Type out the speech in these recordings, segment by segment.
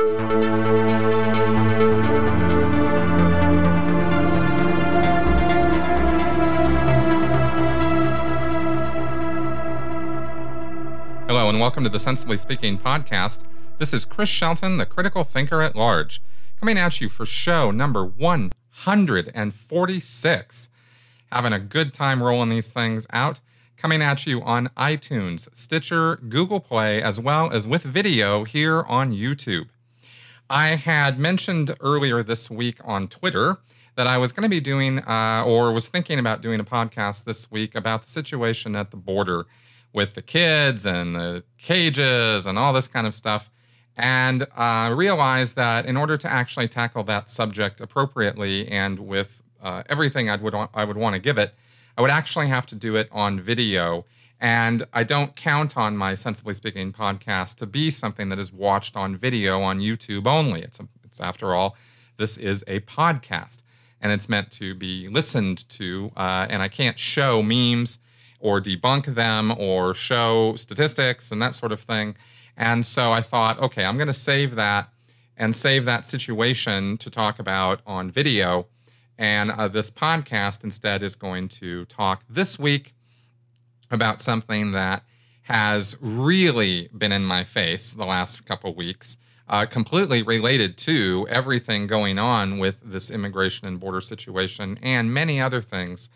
Hello and welcome to the Sensibly Speaking podcast. This is Chris Shelton, the critical thinker at large, coming at you for show number 146. Having a good time rolling these things out. Coming at you on iTunes, Stitcher, Google Play, as well as with video here on YouTube. I had mentioned earlier this week on Twitter that I was going to be doing, or was thinking about doing a podcast this week about the situation at the border with the kids and the cages and all this kind of stuff. And realized that in order to actually tackle that subject appropriately and with everything I would want to give it, I would actually have to do it on video. And I don't count on my Sensibly Speaking podcast to be something that is watched on video on YouTube only. It's after all, this is a podcast, and it's meant to be listened to. And I can't show memes or debunk them or show statistics and that sort of thing. And so I thought, okay, I'm going to save that situation to talk about on video. And this podcast instead is going to talk this week about something that has really been in my face the last couple weeks, completely related to everything going on with this immigration and border situation and many other things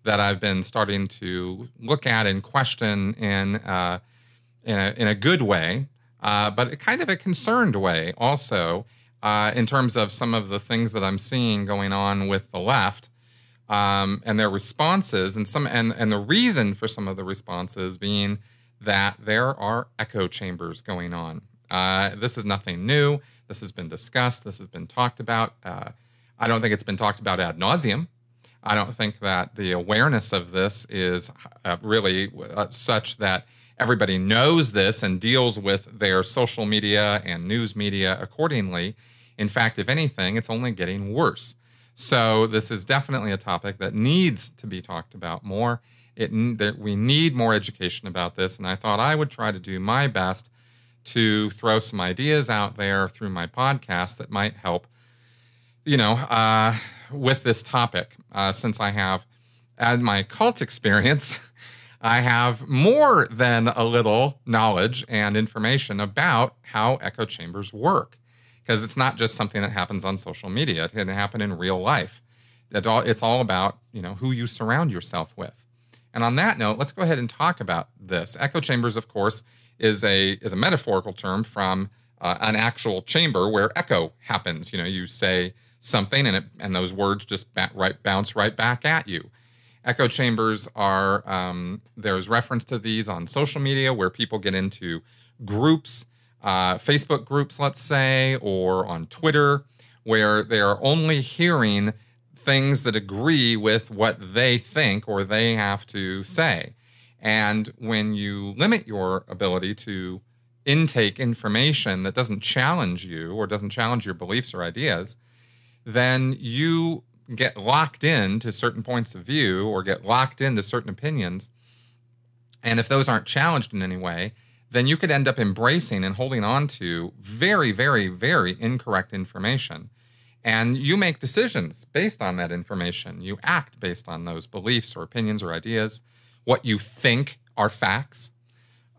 that I've been starting to look at and question in a good way, but kind of a concerned way also. In terms of some of the things that I'm seeing going on with the left, and their responses, and the reason for some of the responses being that there are echo chambers going on. This is nothing new. This has been discussed. This has been talked about. I don't think it's been talked about ad nauseum. I don't think that the awareness of this is really such that everybody knows this and deals with their social media and news media accordingly. In fact, if anything, it's only getting worse. So this is definitely a topic that needs to be talked about more. We need more education about this, and I thought I would try to do my best to throw some ideas out there through my podcast that might help, with this topic. Since I have had my cult experience, I have more than a little knowledge and information about how echo chambers work. Because it's not just something that happens on social media. It can happen in real life. It's all about, who you surround yourself with. And on that note, let's go ahead and talk about this. Echo chambers, of course, is a metaphorical term from an actual chamber where echo happens. You say something and those words just bounce right back at you. Echo chambers are, there's reference to these on social media where people get into groups, Facebook groups, let's say, or on Twitter, where they are only hearing things that agree with what they think or they have to say. And when you limit your ability to intake information that doesn't challenge you or doesn't challenge your beliefs or ideas, then you get locked into certain points of view or get locked into certain opinions. And if those aren't challenged in any way, then you could end up embracing and holding on to very, very, very incorrect information. And you make decisions based on that information. You act based on those beliefs or opinions or ideas, what you think are facts.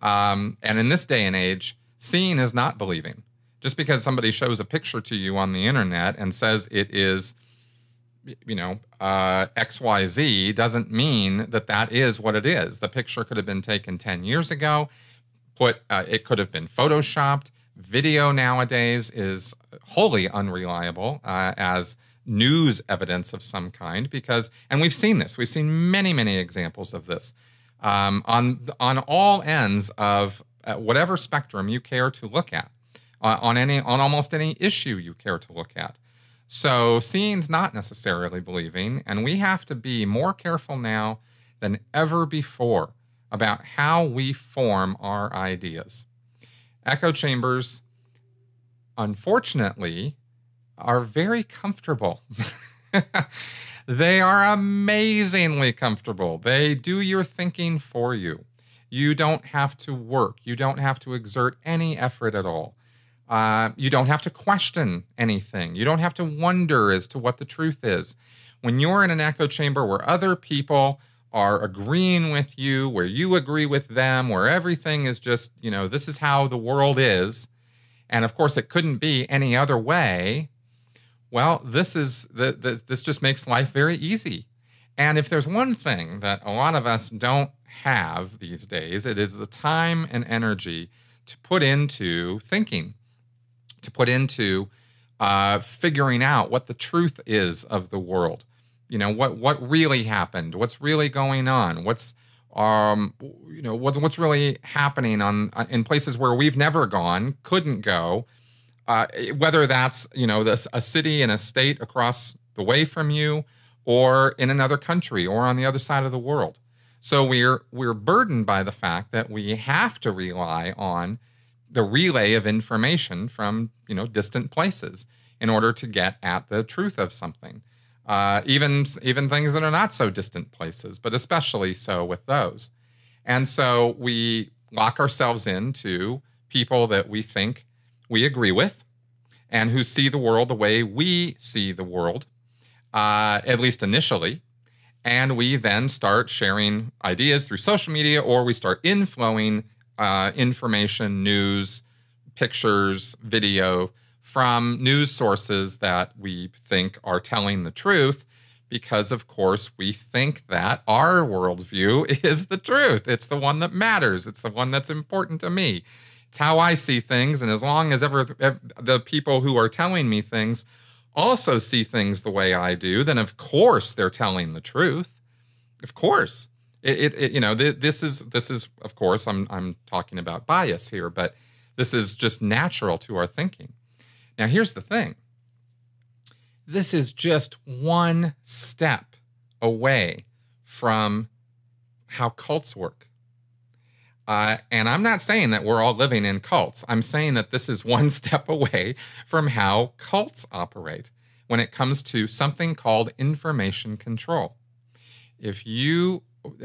And in this day and age, seeing is not believing. Just because somebody shows a picture to you on the internet and says it is, XYZ doesn't mean that is what it is. The picture could have been taken 10 years ago. It could have been photoshopped. Video nowadays is wholly unreliable as news evidence of some kind and we've seen this. We've seen many, many examples of this on all ends of whatever spectrum you care to look at, on almost any issue you care to look at. So seeing's not necessarily believing, and we have to be more careful now than ever before about how we form our ideas. Echo chambers, unfortunately, are very comfortable. They are amazingly comfortable. They do your thinking for you. You don't have to work. You don't have to exert any effort at all. You don't have to question anything. You don't have to wonder as to what the truth is. When you're in an echo chamber where other people are agreeing with you, where you agree with them, where everything is just, this is how the world is, and of course it couldn't be any other way, well, this just makes life very easy. And if there's one thing that a lot of us don't have these days, it is the time and energy to put into thinking, to put into figuring out what the truth is of the world. What really happened, what's really going on, what's really happening in places where we've never gone, couldn't go, whether that's a city and a state across the way from you, or in another country, or on the other side of the world. So we're burdened by the fact that we have to rely on the relay of information from distant places in order to get at the truth of something. Even things that are not so distant places, but especially so with those. And so we lock ourselves into people that we think we agree with and who see the world the way we see the world, at least initially. And we then start sharing ideas through social media, or we start inflowing information, news, pictures, video from news sources that we think are telling the truth, because, of course, we think that our worldview is the truth. It's the one that matters. It's the one that's important to me. It's how I see things, and as long as the people who are telling me things also see things the way I do, then of course they're telling the truth. Of course. This is of course, I'm talking about bias here, but this is just natural to our thinking. Now, here's the thing. This is just one step away from how cults work. And I'm not saying that we're all living in cults. I'm saying that this is one step away from how cults operate when it comes to something called information control.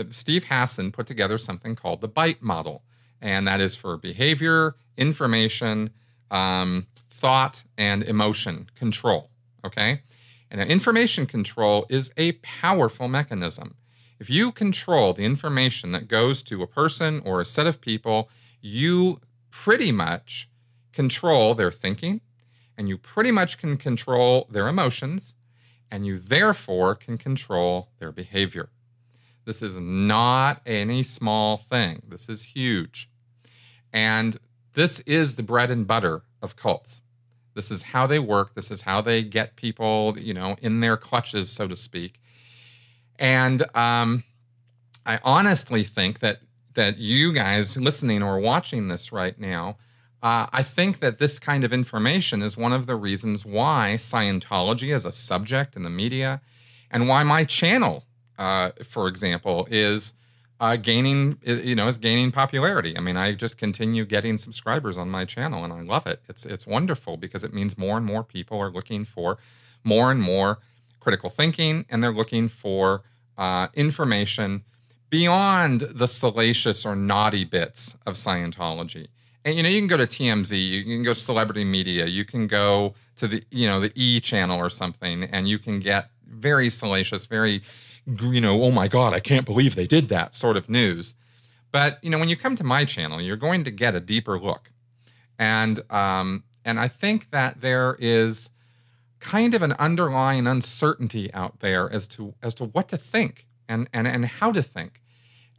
Steve Hassan put together something called the BITE model, and that is for behavior, information, thought, and emotion control, okay? And information control is a powerful mechanism. If you control the information that goes to a person or a set of people, you pretty much control their thinking, and you pretty much can control their emotions, and you therefore can control their behavior. This is not any small thing. This is huge. And this is the bread and butter of cults. This is how they work. This is how they get people, in their clutches, so to speak. And I honestly think that you guys listening or watching this right now, I think that this kind of information is one of the reasons why Scientology is a subject in the media, and why my channel, for example, is gaining popularity. I mean, I just continue getting subscribers on my channel, and I love it. It's wonderful, because it means more and more people are looking for more and more critical thinking, and they're looking for information beyond the salacious or naughty bits of Scientology. And you can go to TMZ, you can go to Celebrity Media, you can go to the E channel or something, and you can get very salacious, very oh my God, I can't believe they did that sort of news. But when you come to my channel, you're going to get a deeper look, and I think that there is kind of an underlying uncertainty out there as to what to think and how to think.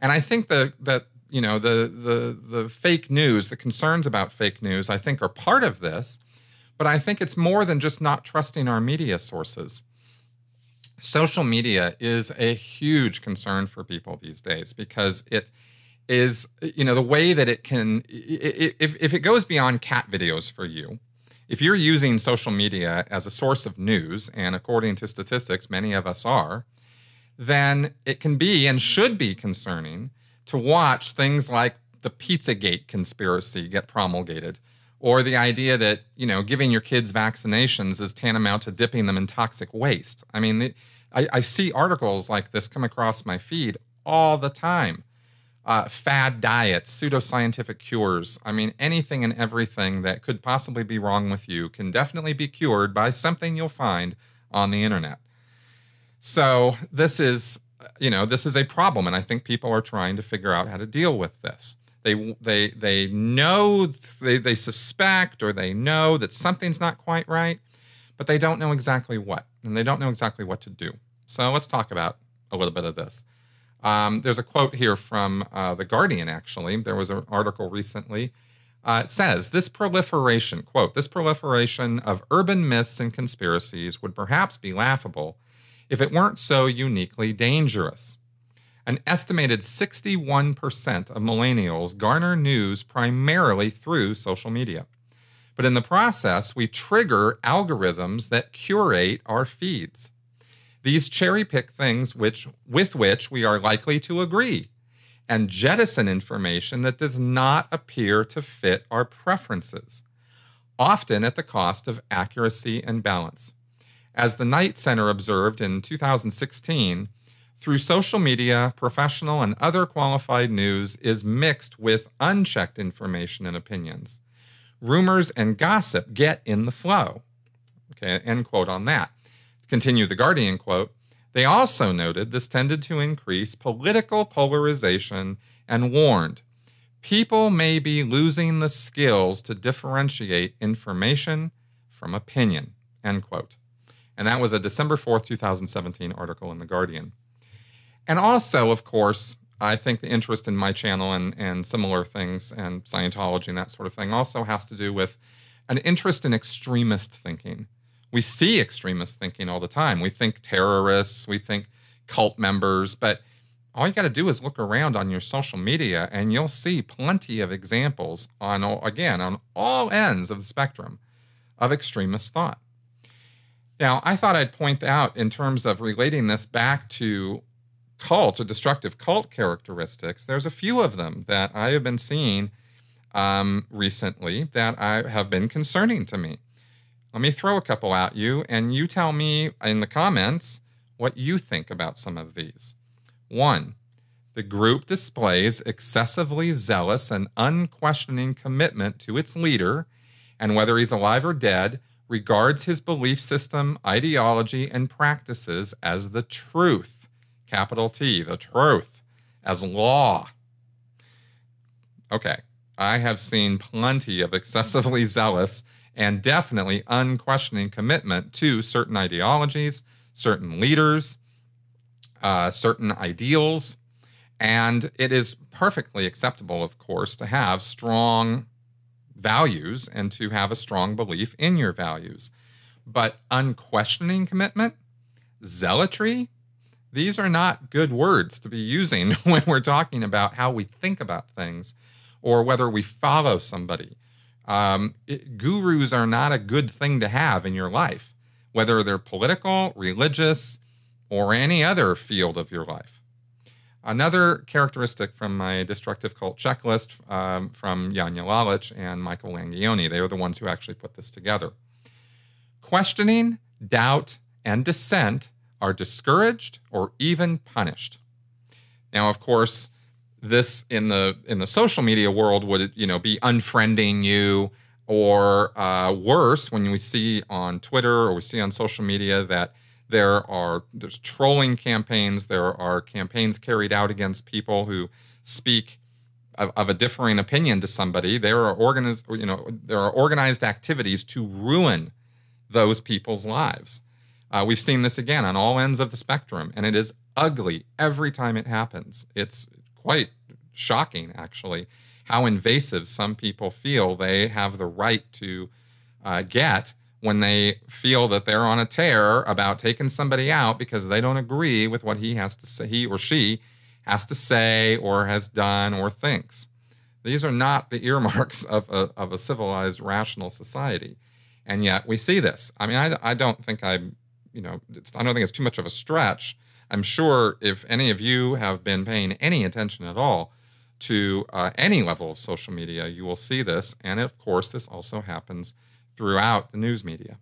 And I think that the fake news, the concerns about fake news, I think are part of this, but I think it's more than just not trusting our media sources. Social media is a huge concern for people these days, because it is, the way that it can, if it goes beyond cat videos for you, if you're using social media as a source of news, and according to statistics, many of us are, then it can be and should be concerning to watch things like the Pizzagate conspiracy get promulgated, or the idea that, giving your kids vaccinations is tantamount to dipping them in toxic waste. I mean, I see articles like this come across my feed all the time. fad diets, pseudoscientific cures. I mean, anything and everything that could possibly be wrong with you can definitely be cured by something you'll find on the internet. So this is a problem, and I think people are trying to figure out how to deal with this. They know, they suspect, or they know that something's not quite right, but they don't know exactly what, and they don't know exactly what to do. So let's talk about a little bit of this. There's a quote here from The Guardian, actually. There was an article recently. It says, this proliferation, quote, this proliferation of urban myths and conspiracies would perhaps be laughable if it weren't so uniquely dangerous. An estimated 61% of millennials garner news primarily through social media. But in the process, we trigger algorithms that curate our feeds. These cherry-pick things with which we are likely to agree, and jettison information that does not appear to fit our preferences, often at the cost of accuracy and balance. As the Knight Center observed in 2016, through social media, professional and other qualified news is mixed with unchecked information and opinions. Rumors and gossip get in the flow. Okay, end quote on that. Continue the Guardian quote. They also noted this tended to increase political polarization and warned, people may be losing the skills to differentiate information from opinion, end quote. And that was a December 4th, 2017 article in The Guardian. And also, of course, I think the interest in my channel and similar things and Scientology and that sort of thing also has to do with an interest in extremist thinking. We see extremist thinking all the time. We think terrorists, we think cult members, but all you got to do is look around on your social media and you'll see plenty of examples on all ends of the spectrum of extremist thought. Now, I thought I'd point out in terms of relating this back to cult or destructive cult characteristics, there's a few of them that I have been seeing recently that have been concerning to me. Let me throw a couple at you, and you tell me in the comments what you think about some of these. 1, the group displays excessively zealous and unquestioning commitment to its leader, and whether he's alive or dead, regards his belief system, ideology, and practices as the truth, capital T, the truth, as law. Okay, I have seen plenty of excessively zealous and definitely unquestioning commitment to certain ideologies, certain leaders, certain ideals. And it is perfectly acceptable, of course, to have strong values and to have a strong belief in your values. But unquestioning commitment, zealotry, these are not good words to be using when we're talking about how we think about things or whether we follow somebody. Gurus are not a good thing to have in your life, whether they're political, religious, or any other field of your life. Another characteristic from my destructive cult checklist from Janja Lalich and Michael Langione, they are the ones who actually put this together. Questioning, doubt, and dissent are discouraged or even punished. Now, of course, this in the social media world would be unfriending you, or worse, when we see on Twitter or we see on social media that there's trolling campaigns, there are campaigns carried out against people who speak of a differing opinion to somebody. There are organized activities to ruin those people's lives. We've seen this again on all ends of the spectrum, and it is ugly every time it happens. It's quite shocking, actually, how invasive some people feel they have the right to get when they feel that they're on a tear about taking somebody out because they don't agree with what he or she has to say or has done or thinks. These are not the earmarks of a civilized, rational society, and yet we see this. I mean, I don't think I don't think it's too much of a stretch. I'm sure if any of you have been paying any attention at all to any level of social media, you will see this. And of course, this also happens throughout the news media.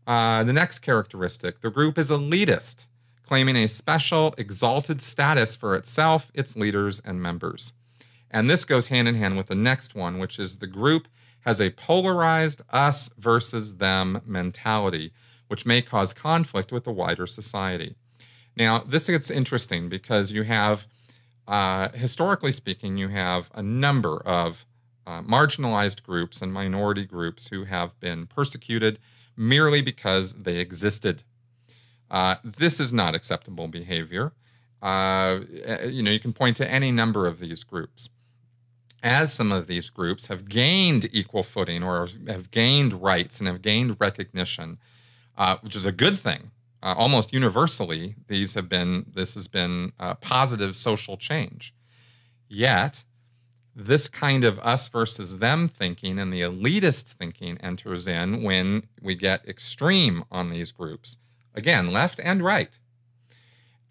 The next characteristic, the group is elitist, claiming a special, exalted status for itself, its leaders, and members. And this goes hand in hand with the next one, which is the group has a polarized us versus them mentality, which may cause conflict with the wider society. Now, this gets interesting because you have, historically speaking, you have a number of marginalized groups and minority groups who have been persecuted merely because they existed. This is not acceptable behavior. You can point to any number of these groups. As some of these groups have gained equal footing or have gained rights and have gained recognition, which is a good thing, almost universally, this has been positive social change. Yet, this kind of us versus them thinking and the elitist thinking enters in when we get extreme on these groups. Again, left and right.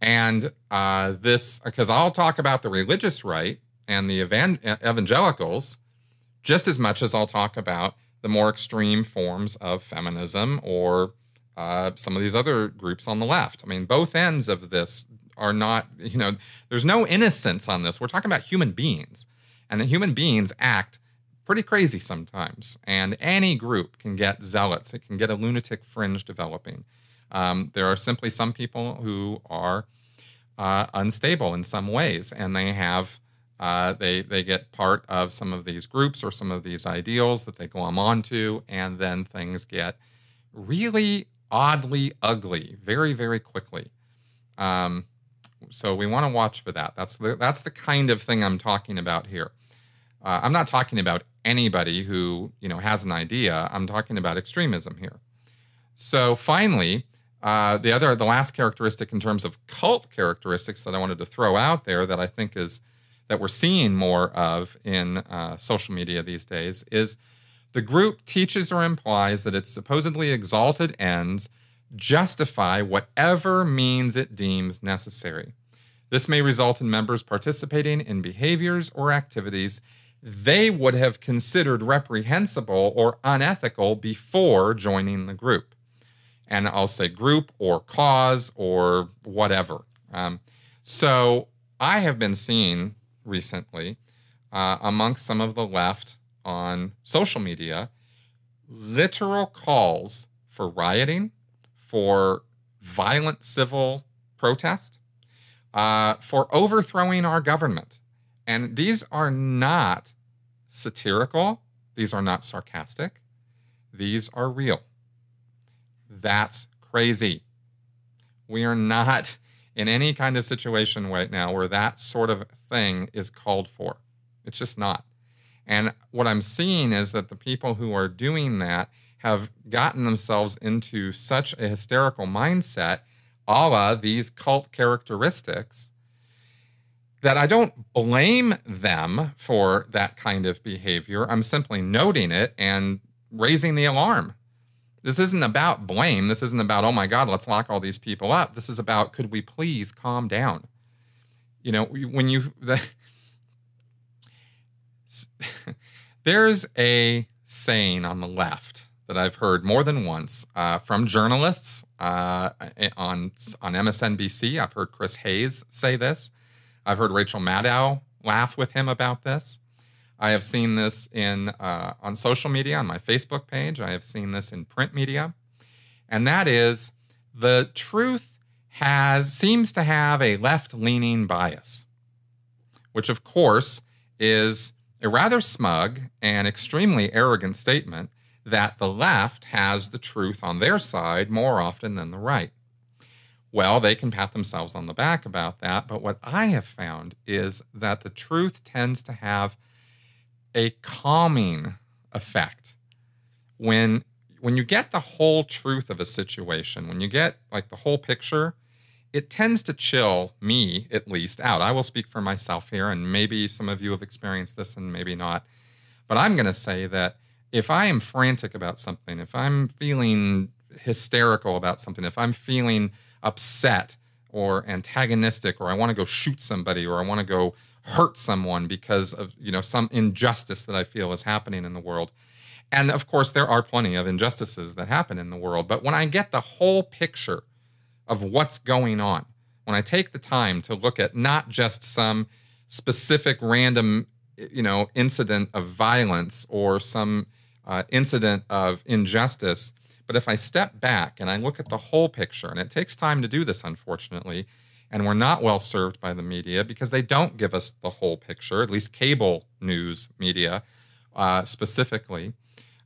And because I'll talk about the religious right and the evangelicals just as much as I'll talk about the more extreme forms of feminism or some of these other groups on the left. I mean, both ends of this are not, there's no innocence on this. We're talking about human beings. And the human beings act pretty crazy sometimes. And any group can get zealots. It can get a lunatic fringe developing. There are simply some people who are unstable in some ways, and they have they get part of some of these groups or some of these ideals that they glom onto, and then things get really oddly ugly very, very quickly. So we want to watch for that. That's the kind of thing I'm talking about here. I'm not talking about anybody who has an idea. I'm talking about extremism here. So finally, the last characteristic in terms of cult characteristics that I wanted to throw out there that I think is that we're seeing more of in social media these days is the group teaches or implies that its supposedly exalted ends justify whatever means it deems necessary. This may result in members participating in behaviors or activities they would have considered reprehensible or unethical before joining the group. And I'll say group or cause or whatever. So I have been seeing recently amongst some of the left on social media literal calls for rioting, for violent civil protest, for overthrowing our government. And these are not satirical. These are not sarcastic. These are real. That's crazy. We are not in any kind of situation right now where that sort of thing is called for. It's just not. And what I'm seeing is that the people who are doing that have gotten themselves into such a hysterical mindset, a la these cult characteristics, that I don't blame them for that kind of behavior. I'm simply noting it and raising the alarm. This isn't about blame. This isn't about, oh my God, let's lock all these people up. This is about, could we please calm down? There's a saying on the left that I've heard more than once from journalists on MSNBC. I've heard Chris Hayes say this. I've heard Rachel Maddow laugh with him about this. I have seen this on social media, on my Facebook page. I have seen this in print media. And that is, the truth seems to have a left-leaning bias, which of course is a rather smug and extremely arrogant statement that the left has the truth on their side more often than the right. Well, they can pat themselves on the back about that, but what I have found is that the truth tends to have a calming effect. When you get the whole truth of a situation, when you get like the whole picture, it tends to chill me, at least, out. I will speak for myself here, and maybe some of you have experienced this and maybe not. But I'm going to say that if I am frantic about something, if I'm feeling hysterical about something, if I'm feeling upset or antagonistic, or I want to go shoot somebody, or I want to go hurt someone because of some injustice that I feel is happening in the world. And of course, there are plenty of injustices that happen in the world. But when I get the whole picture of what's going on, when I take the time to look at not just some specific random, incident of violence or some incident of injustice, but if I step back and I look at the whole picture, and it takes time to do this, unfortunately, and we're not well served by the media because they don't give us the whole picture, at least cable news media specifically.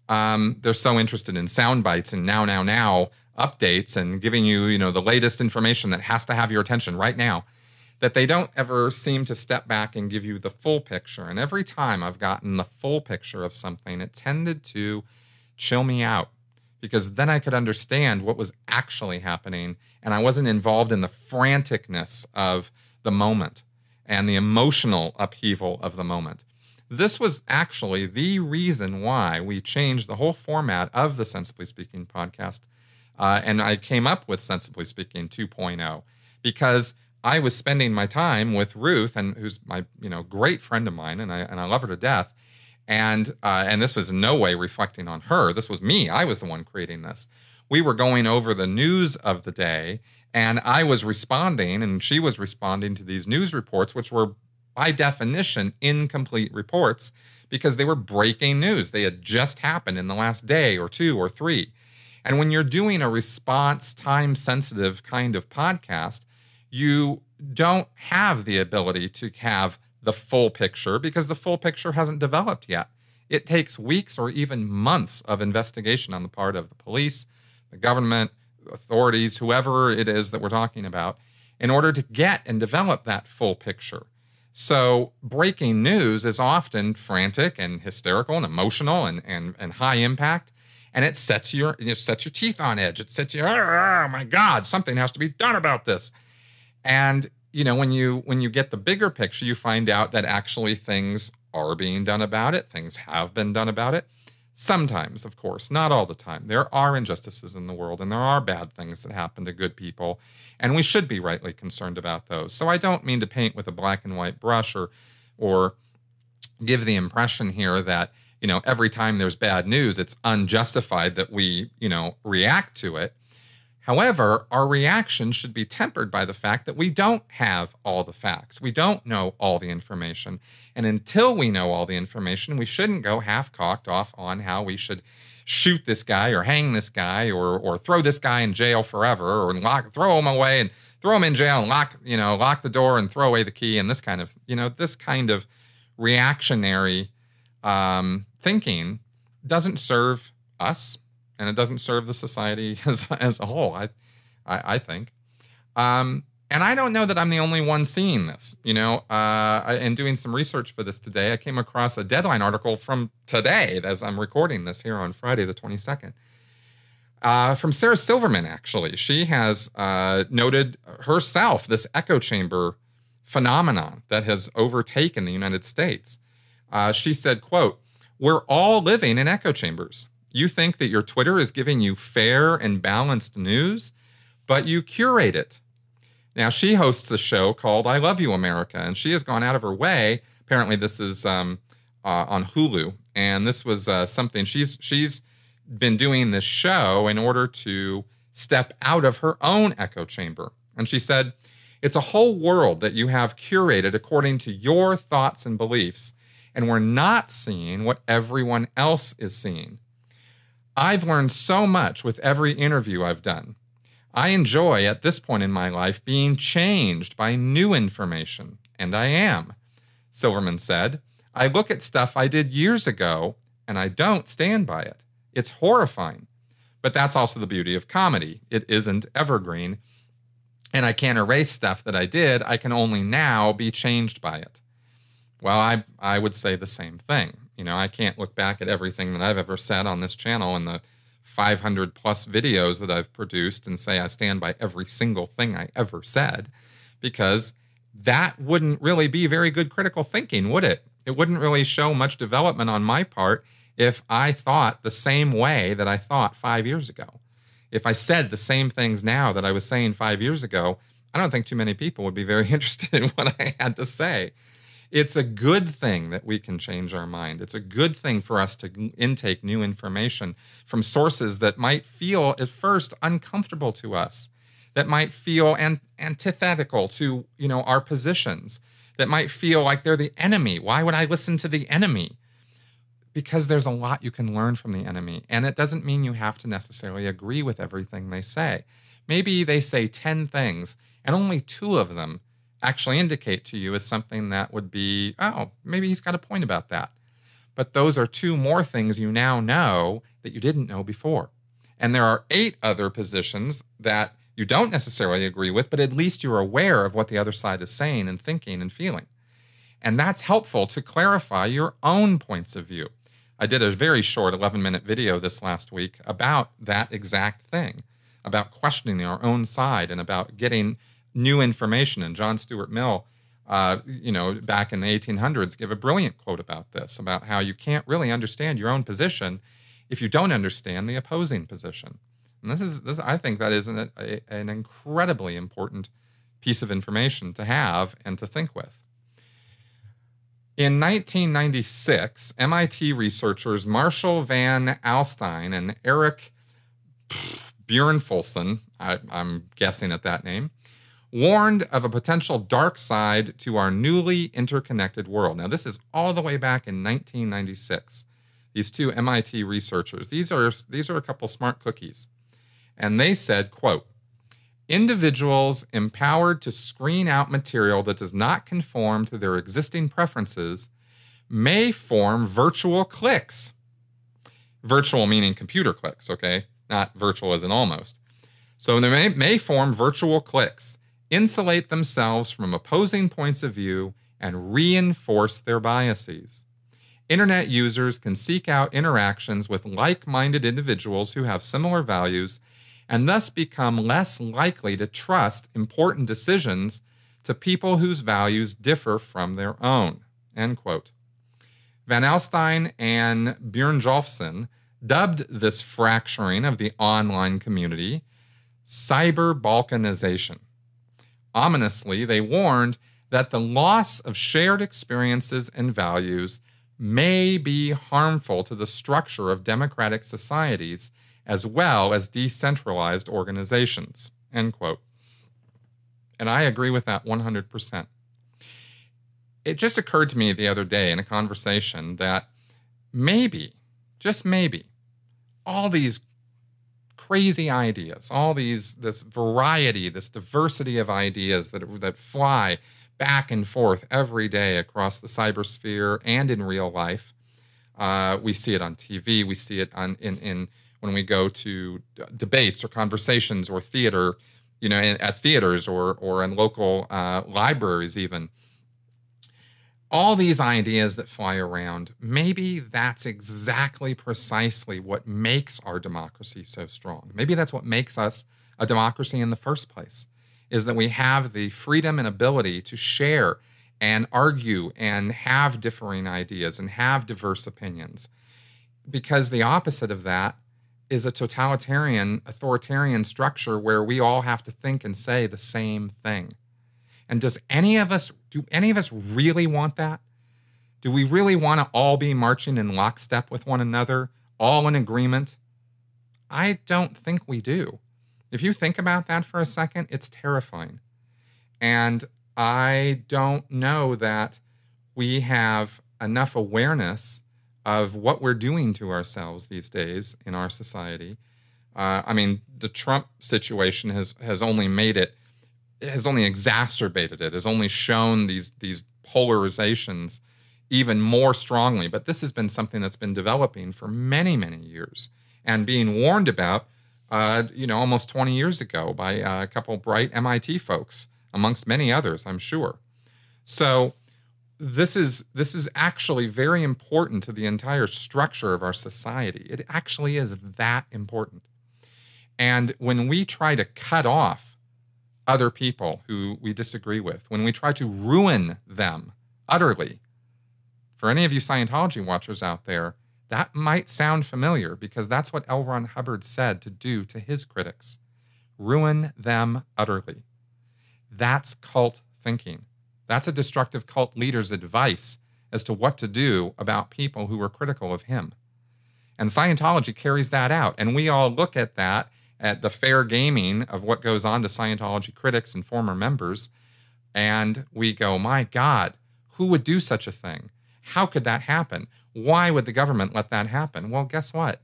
They're so interested in sound bites and now updates and giving you, the latest information that has to have your attention right now, that they don't ever seem to step back and give you the full picture. And every time I've gotten the full picture of something, it tended to chill me out, because then I could understand what was actually happening, and I wasn't involved in the franticness of the moment and the emotional upheaval of the moment. This was actually the reason why we changed the whole format of the Sensibly Speaking podcast, and I came up with Sensibly Speaking 2.0, because I was spending my time with Ruth, and who's my great friend of mine, and I love her to death. And this was in no way reflecting on her. This was me. I was the one creating this. We were going over the news of the day, and I was responding, and she was responding to these news reports, which were, by definition, incomplete reports, because they were breaking news. They had just happened in the last day or two or three. And when you're doing a response, time-sensitive kind of podcast, you don't have the ability to have the full picture, because the full picture hasn't developed yet. It takes weeks or even months of investigation on the part of the police, the government, authorities, whoever it is that we're talking about, in order to get and develop that full picture. So breaking news is often frantic and hysterical and emotional and high impact, and it sets your teeth on edge. It sets you, oh my God, something has to be done about this. And when you get the bigger picture, you find out that actually things are being done about it. Things have been done about it. Sometimes, of course, not all the time. There are injustices in the world, and there are bad things that happen to good people, and we should be rightly concerned about those. So I don't mean to paint with a black and white brush or give the impression here that, every time there's bad news, it's unjustified that we, react to it. However, our reaction should be tempered by the fact that we don't have all the facts. We don't know all the information. And until we know all the information, we shouldn't go half-cocked off on how we should shoot this guy or hang this guy or throw this guy in jail forever, or throw him away and throw him in jail and lock the door and throw away the key, and this kind of reactionary thinking doesn't serve us. And it doesn't serve the society as a whole, I think. And I don't know that I'm the only one seeing this. In doing some research for this today, I came across a Deadline article from today, as I'm recording this here on Friday the 22nd, from Sarah Silverman, actually. She has noted herself this echo chamber phenomenon that has overtaken the United States. She said, quote, "We're all living in echo chambers. You think that your Twitter is giving you fair and balanced news, but you curate it." Now, she hosts a show called I Love You, America, and she has gone out of her way. Apparently, this is on Hulu, and this was something she's been doing this show in order to step out of her own echo chamber. And she said, "It's a whole world that you have curated according to your thoughts and beliefs, and we're not seeing what everyone else is seeing. I've learned so much with every interview I've done. I enjoy, at this point in my life, being changed by new information, and I am," Silverman said. "I look at stuff I did years ago, and I don't stand by it. It's horrifying. But that's also the beauty of comedy. It isn't evergreen, and I can't erase stuff that I did. I can only now be changed by it." Well, I would say the same thing. I can't look back at everything that I've ever said on this channel and the 500 plus videos that I've produced and say I stand by every single thing I ever said, because that wouldn't really be very good critical thinking, would it? It wouldn't really show much development on my part if I thought the same way that I thought 5 years ago. If I said the same things now that I was saying 5 years ago, I don't think too many people would be very interested in what I had to say. It's a good thing that we can change our mind. It's a good thing for us to intake new information from sources that might feel at first uncomfortable to us. that might feel antithetical to, our positions, that might feel like they're the enemy. Why would I listen to the enemy? Because there's a lot you can learn from the enemy. And it doesn't mean you have to necessarily agree with everything they say. Maybe they say 10 things and only 2 of them actually indicate to you as something that would be, oh, maybe he's got a point about that. But those are 2 more things you now know that you didn't know before. And there are 8 other positions that you don't necessarily agree with, but at least you're aware of what the other side is saying and thinking and feeling. And that's helpful to clarify your own points of view. I did a very short 11-minute video this last week about that exact thing, about questioning our own side and about getting new information. And John Stuart Mill, back in the 1800s, gave a brilliant quote about this, about how you can't really understand your own position if you don't understand the opposing position. And this I think that is an incredibly important piece of information to have and to think with. In 1996, MIT researchers Marshall Van Alstyne and Eric Bjornfolsen, I'm guessing at that name, warned of a potential dark side to our newly interconnected world. Now, this is all the way back in 1996. These 2 MIT researchers, these are a couple smart cookies. And they said, quote, individuals empowered to screen out material that does not conform to their existing preferences may form virtual cliques. Virtual meaning computer cliques, okay? Not virtual as in almost. So they may form virtual cliques, insulate themselves from opposing points of view, and reinforce their biases. Internet users can seek out interactions with like-minded individuals who have similar values and thus become less likely to trust important decisions to people whose values differ from their own, end quote. Van Alstyne and Bjornjolfsson dubbed this fracturing of the online community cyber balkanization. Ominously, they warned that the loss of shared experiences and values may be harmful to the structure of democratic societies as well as decentralized organizations, end quote. And I agree with that 100%. It just occurred to me the other day in a conversation that maybe, just maybe, all these crazy ideas, this variety, this diversity of ideas that fly back and forth every day across the cybersphere and in real life. We see it on TV. We see it in when we go to debates or conversations or theater, at theaters or in local libraries even. All these ideas that fly around, maybe that's exactly precisely what makes our democracy so strong. Maybe that's what makes us a democracy in the first place, is that we have the freedom and ability to share and argue and have differing ideas and have diverse opinions. Because the opposite of that is a totalitarian, authoritarian structure where we all have to think and say the same thing. And do any of us really want that? Do we really want to all be marching in lockstep with one another, all in agreement? I don't think we do. If you think about that for a second, it's terrifying. And I don't know that we have enough awareness of what we're doing to ourselves these days in our society. The Trump situation has only made it, has only exacerbated it, has only shown these polarizations even more strongly. But this has been something that's been developing for many, many years and being warned about, almost 20 years ago by a couple bright MIT folks, amongst many others, I'm sure. So this is actually very important to the entire structure of our society. It actually is that important. And when we try to cut off other people who we disagree with, when we try to ruin them utterly, for any of you Scientology watchers out there, that might sound familiar because that's what L. Ron Hubbard said to do to his critics. Ruin them utterly. That's cult thinking. That's a destructive cult leader's advice as to what to do about people who were critical of him. And Scientology carries that out. And we all look at that at the fair gaming of what goes on to Scientology critics and former members, and we go, my God, who would do such a thing? How could that happen? Why would the government let that happen? Well, guess what?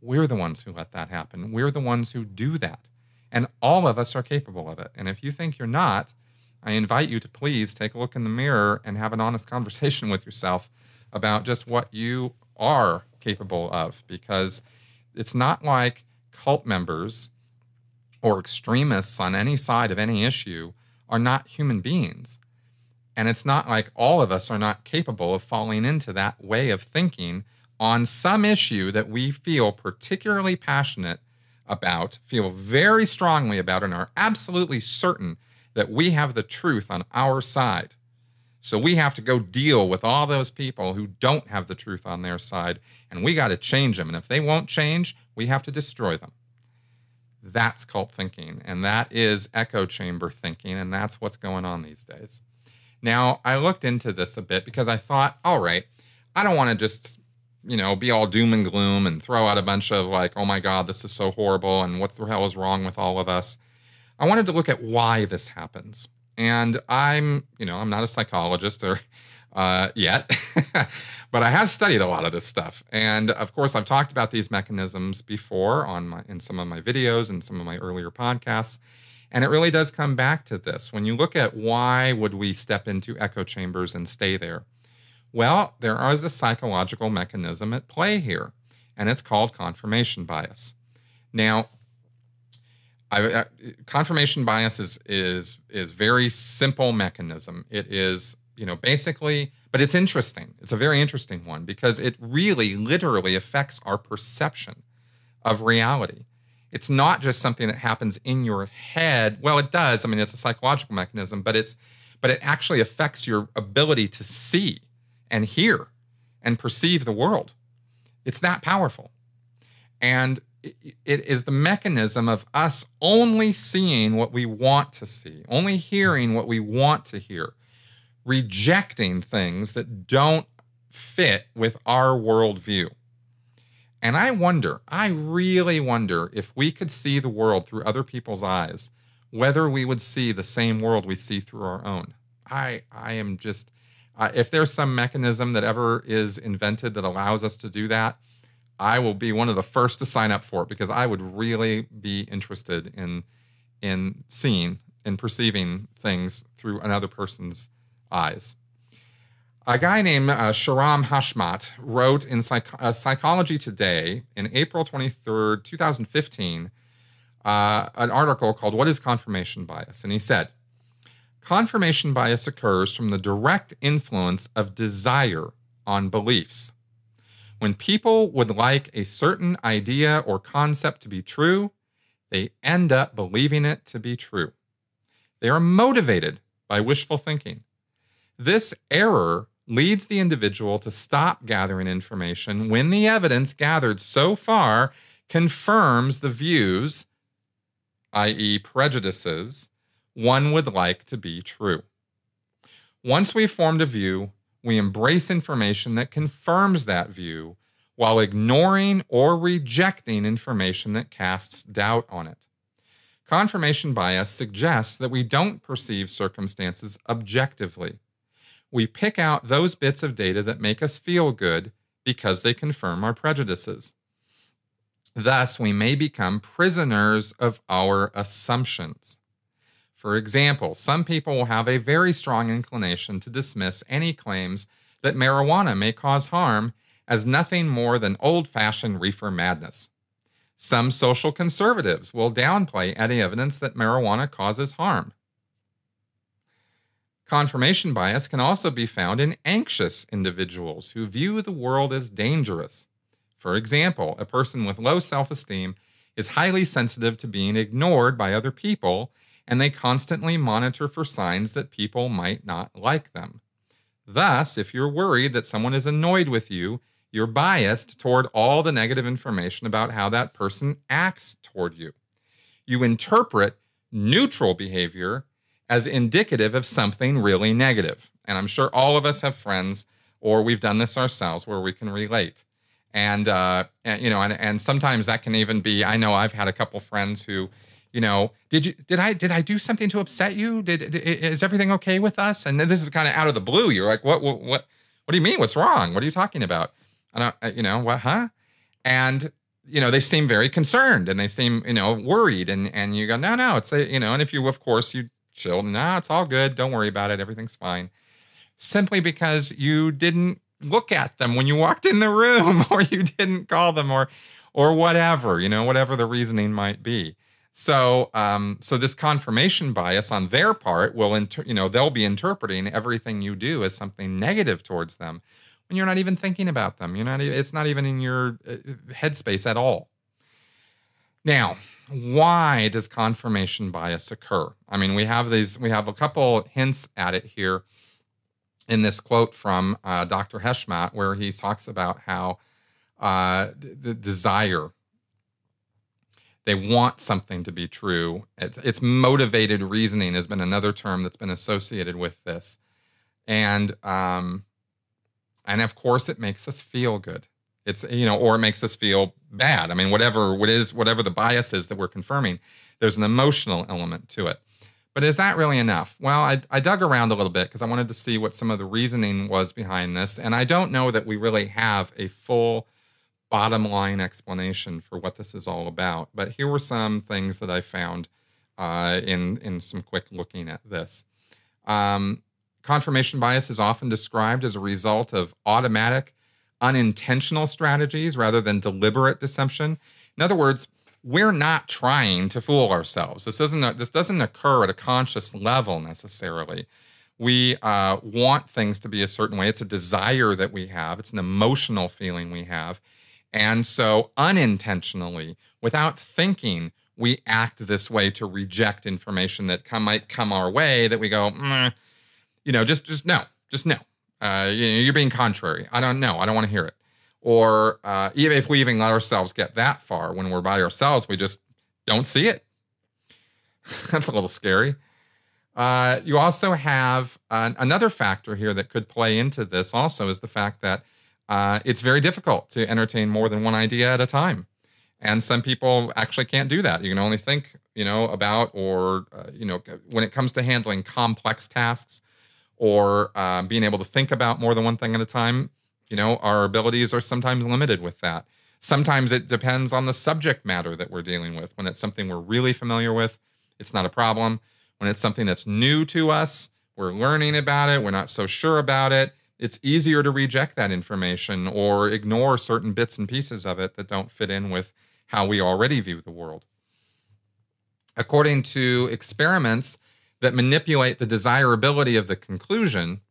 We're the ones who let that happen. We're the ones who do that. And all of us are capable of it. And if you think you're not, I invite you to please take a look in the mirror and have an honest conversation with yourself about just what you are capable of. Because it's not like cult members or extremists on any side of any issue are not human beings. And it's not like all of us are not capable of falling into that way of thinking on some issue that we feel particularly passionate about, feel very strongly about, and are absolutely certain that we have the truth on our side. So we have to go deal with all those people who don't have the truth on their side, and we got to change them. And if they won't change, we have to destroy them. That's cult thinking, and that is echo chamber thinking, and that's what's going on these days. Now, I looked into this a bit because I thought, all right, I don't want to just, be all doom and gloom and throw out a bunch of like, oh my God, this is so horrible, and what the hell is wrong with all of us? I wanted to look at why this happens. And I'm not a psychologist or yet, but I have studied a lot of this stuff. And of course, I've talked about these mechanisms before in some of my videos and some of my earlier podcasts. And it really does come back to this. When you look at why would we step into echo chambers and stay there? Well, there is a psychological mechanism at play here, and it's called confirmation bias. Now, confirmation bias is very simple mechanism. It is, basically, but it's interesting. It's a very interesting one because it really literally affects our perception of reality. It's not just something that happens in your head. Well, it does. I mean, it's a psychological mechanism, but it actually affects your ability to see and hear and perceive the world. It's that powerful. And it is the mechanism of us only seeing what we want to see, only hearing what we want to hear, rejecting things that don't fit with our worldview. And I really wonder if we could see the world through other people's eyes, whether we would see the same world we see through our own. I am just, if there's some mechanism that ever is invented that allows us to do that, I will be one of the first to sign up for it because I would really be interested in seeing and perceiving things through another person's eyes. A guy named Shahram Hashmat wrote in Psychology Today in April 23rd, 2015, an article called What is Confirmation Bias? And he said, confirmation bias occurs from the direct influence of desire on beliefs. When people would like a certain idea or concept to be true, they end up believing it to be true. They are motivated by wishful thinking. This error leads the individual to stop gathering information when the evidence gathered so far confirms the views, i.e. prejudices, one would like to be true. Once we've formed a view, we embrace information that confirms that view while ignoring or rejecting information that casts doubt on it. Confirmation bias suggests that we don't perceive circumstances objectively. We pick out those bits of data that make us feel good because they confirm our prejudices. Thus, we may become prisoners of our assumptions. For example, some people will have a very strong inclination to dismiss any claims that marijuana may cause harm as nothing more than old-fashioned reefer madness. Some social conservatives will downplay any evidence that marijuana causes harm. Confirmation bias can also be found in anxious individuals who view the world as dangerous. For example, a person with low self-esteem is highly sensitive to being ignored by other people, and they constantly monitor for signs that people might not like them. Thus, if you're worried that someone is annoyed with you, you're biased toward all the negative information about how that person acts toward you. You interpret neutral behavior as indicative of something really negative. And I'm sure all of us have friends, or we've done this ourselves, where we can relate. And sometimes that can even be, I know I've had a couple friends who, did I do something to upset you? Is everything okay with us? And then this is kind of out of the blue. You're like, what do you mean? What's wrong? What are you talking about? I don't, what, huh? And, they seem very concerned and they seem, worried. And you go, no, it's and if you, of course, you chill, no, it's all good. Don't worry about it. Everything's fine. Simply because you didn't look at them when you walked in the room, or you didn't call them, or whatever, whatever the reasoning might be. So, so this confirmation bias on their part will, they'll be interpreting everything you do as something negative towards them when you're not even thinking about them. It's not even in your headspace at all. Now, why does confirmation bias occur? I mean, we have a couple hints at it here in this quote from Dr. Heshmat, where he talks about how the desire, they want something to be true. It's motivated reasoning has been another term that's been associated with this. And of course it makes us feel good. It's, or it makes us feel bad. I mean, whatever the bias is that we're confirming, there's an emotional element to it. But is that really enough? Well, I dug around a little bit because I wanted to see what some of the reasoning was behind this. And I don't know that we really have a full bottom line explanation for what this is all about. But here were some things that I found in some quick looking at this. Confirmation bias is often described as a result of automatic, unintentional strategies rather than deliberate deception. In other words, we're not trying to fool ourselves. This doesn't occur at a conscious level necessarily. We want things to be a certain way. It's a desire that we have. It's an emotional feeling we have. And so unintentionally, without thinking, we act this way to reject information that might come our way that we go, just no. You're being contrary. I don't know. I don't want to hear it. Or even if we even let ourselves get that far, when we're by ourselves, we just don't see it. That's a little scary. You also have another factor here that could play into this also is the fact that it's very difficult to entertain more than one idea at a time. And some people actually can't do that. You can only think, about or, when it comes to handling complex tasks or being able to think about more than one thing at a time, our abilities are sometimes limited with that. Sometimes it depends on the subject matter that we're dealing with. When it's something we're really familiar with, it's not a problem. When it's something that's new to us, we're learning about it, we're not so sure about it, it's easier to reject that information or ignore certain bits and pieces of it that don't fit in with how we already view the world. According to experiments that manipulate the desirability of the conclusion,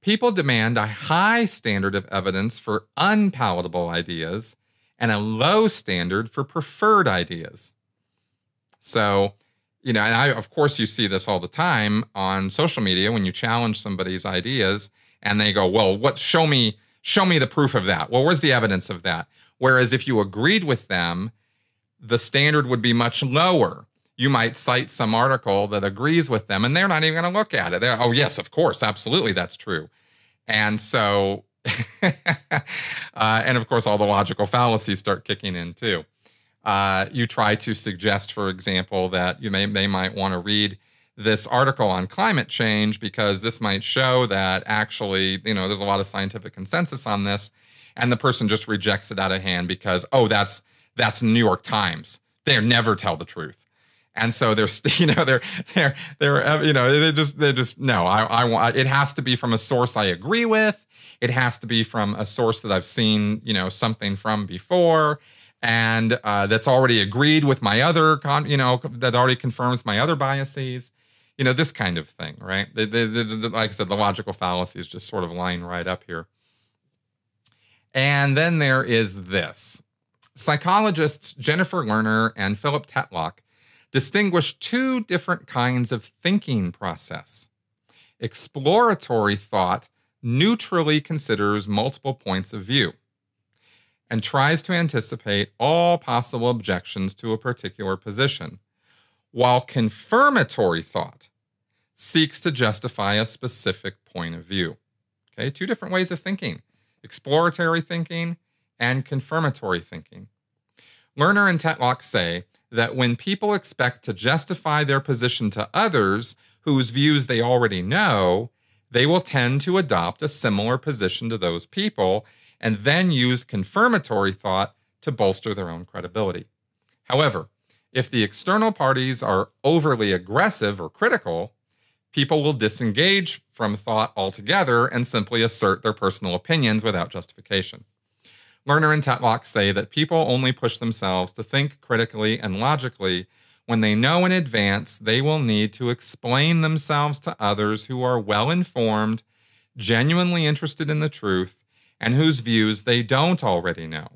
people demand a high standard of evidence for unpalatable ideas and a low standard for preferred ideas. So, and of course you see this all the time on social media when you challenge somebody's ideas and they go, well, show me the proof of that. Well, where's the evidence of that? Whereas if you agreed with them, the standard would be much lower. You might cite some article that agrees with them and they're not even going to look at it. Oh, yes, of course, absolutely, that's true. And so, and of course, all the logical fallacies start kicking in too. You try to suggest, for example, that they might want to read this article on climate change because this might show that actually, there's a lot of scientific consensus on this, and the person just rejects it out of hand because, oh, that's New York Times. They never tell the truth. And so they're just no. I want it has to be from a source I agree with. It has to be from a source that I've seen something from before, and that's already agreed with my other that already confirms my other biases. This kind of thing, right? Like I said, the logical fallacies just sort of line right up here. And then there is this. Psychologists Jennifer Lerner and Philip Tetlock distinguish two different kinds of thinking process. Exploratory thought neutrally considers multiple points of view and tries to anticipate all possible objections to a particular position, while confirmatory thought seeks to justify a specific point of view. Okay, two different ways of thinking. Exploratory thinking and confirmatory thinking. Lerner and Tetlock say that when people expect to justify their position to others whose views they already know, they will tend to adopt a similar position to those people and then use confirmatory thought to bolster their own credibility. However, if the external parties are overly aggressive or critical, people will disengage from thought altogether and simply assert their personal opinions without justification. Lerner and Tetlock say that people only push themselves to think critically and logically when they know in advance they will need to explain themselves to others who are well-informed, genuinely interested in the truth, and whose views they don't already know.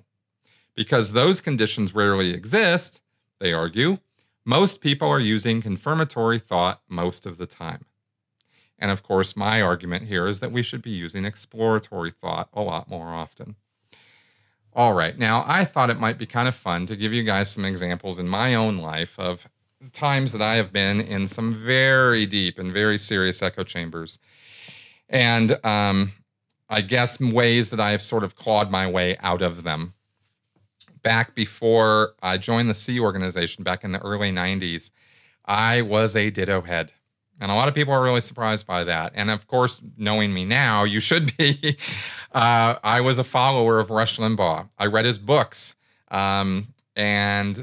Because those conditions rarely exist, they argue, most people are using confirmatory thought most of the time. And of course, my argument here is that we should be using exploratory thought a lot more often. All right, now I thought it might be kind of fun to give you guys some examples in my own life of times that I have been in some very deep and very serious echo chambers. And I guess ways that I have sort of clawed my way out of them. Back before I joined the Sea organization back in the early 90s, I was a ditto head. And a lot of people are really surprised by that. And of course, knowing me now, you should be. I was a follower of Rush Limbaugh. I read his books. I think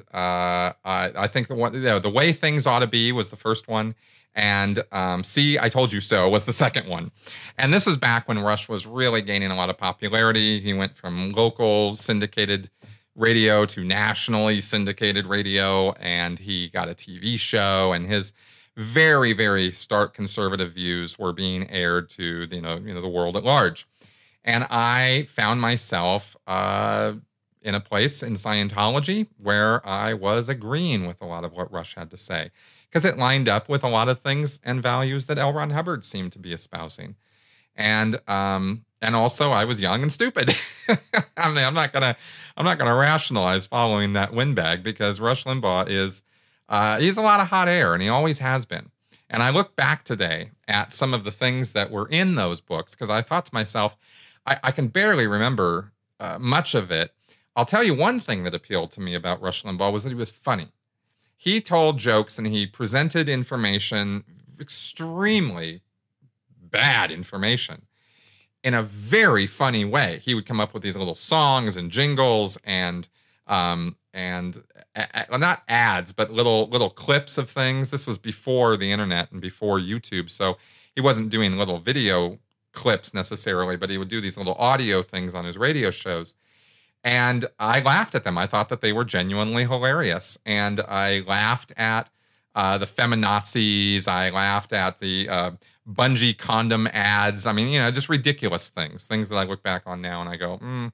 The Way Things Ought to Be was the first one. And See, I Told You So was the second one. And this is back when Rush was really gaining a lot of popularity. He went from local syndicated radio to nationally syndicated radio, and he got a TV show, and his very, very stark conservative views were being aired to the world at large. And I found myself in a place in Scientology where I was agreeing with a lot of what Rush had to say, because it lined up with a lot of things and values that L. Ron Hubbard seemed to be espousing. And also I was young and stupid. I mean, I'm not gonna rationalize following that windbag, because Rush Limbaugh is he's a lot of hot air, and he always has been. And I look back today at some of the things that were in those books, because I thought to myself, I can barely remember much of it. I'll tell you one thing that appealed to me about Rush Limbaugh was that he was funny. He told jokes and he presented information, extremely bad information, in a very funny way. He would come up with these little songs and jingles and not ads, but little clips of things. This was before the internet and before YouTube, so he wasn't doing little video clips necessarily, but he would do these little audio things on his radio shows. And I laughed at them. I thought that they were genuinely hilarious. And I laughed at the feminazis. I laughed at the bungee condom ads. I mean, just ridiculous things that I look back on now and I go,